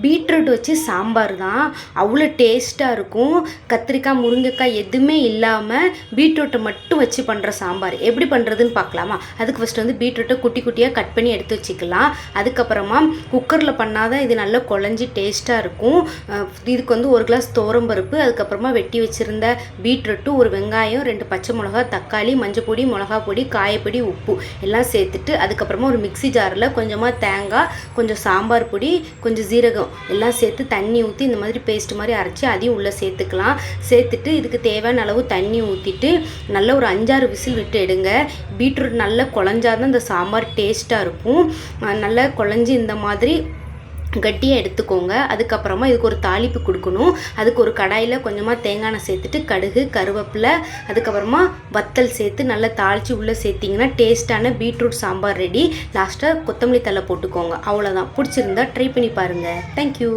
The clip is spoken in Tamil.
பீட்ரூட் வச்சு சாம்பார் தான். அவ்வளோ டேஸ்ட்டாக இருக்கும். கத்திரிக்காய் முருங்கைக்காய் எதுவுமே இல்லாமல் பீட்ரூட்டை மட்டும் வச்சு பண்ணுற சாம்பார் எப்படி பண்ணுறதுன்னு பார்க்கலாமா? அதுக்கு ஃபஸ்ட்டு வந்து பீட்ரூட்டை குட்டி குட்டியாக கட் பண்ணி எடுத்து வச்சுக்கலாம். அதுக்கப்புறமா குக்கரில் பண்ணாதான் இது நல்லா குழஞ்சி டேஸ்ட்டாக இருக்கும். இதுக்கு வந்து 1 கிளாஸ் துவரம்பருப்பு, அதுக்கப்புறமா வெட்டி வச்சுருந்த பீட்ரூட்டு, ஒரு வெங்காயம், 2 பச்சை மிளகா, தக்காளி, மஞ்சள் பொடி, மிளகா பொடி, காயப்பொடி, உப்பு எல்லாம் சேர்த்துட்டு அதுக்கப்புறமா ஒரு மிக்ஸி ஜாரில் கொஞ்சமாக தேங்காய், கொஞ்சம் சாம்பார் பொடி, கொஞ்சம் ஜீரகம் எல்லாம் சேர்த்து தண்ணி ஊற்றி இந்த மாதிரி பேஸ்ட் மாதிரி அரைச்சி அதையும் உள்ளே சேர்த்துக்கலாம். சேர்த்துட்டு இதுக்கு தேவையான அளவு தண்ணி ஊற்றிட்டு நல்லா ஒரு 5-6 விசில் விட்டு எடுங்க. பீட்ரூட் நல்லா குழஞ்சாதான் இந்த சாம்பார் டேஸ்ட்டாக இருக்கும். நல்லா குழஞ்சி இந்த மாதிரி கட்டியாக எடுத்துக்கோங்க. அதுக்கப்புறமா இதுக்கு ஒரு தாளிப்பு கொடுக்கணும். அதுக்கு ஒரு கடாயில் கொஞ்சமாக தேங்காய் எண்ணெய் சேர்த்துட்டு கடுகு, கருவேப்பிலை, அதுக்கப்புறமா வத்தல் சேர்த்து நல்லா தாளித்து உள்ளே சேர்த்திங்கன்னா டேஸ்ட்டான பீட்ரூட் சாம்பார் ரெடி. லாஸ்ட்டாக கொத்தமல்லி தழை போட்டுக்கோங்க. அவ்வளோதான். பிடிச்சிருந்தா ட்ரை பண்ணி பாருங்கள். தேங்க்யூ.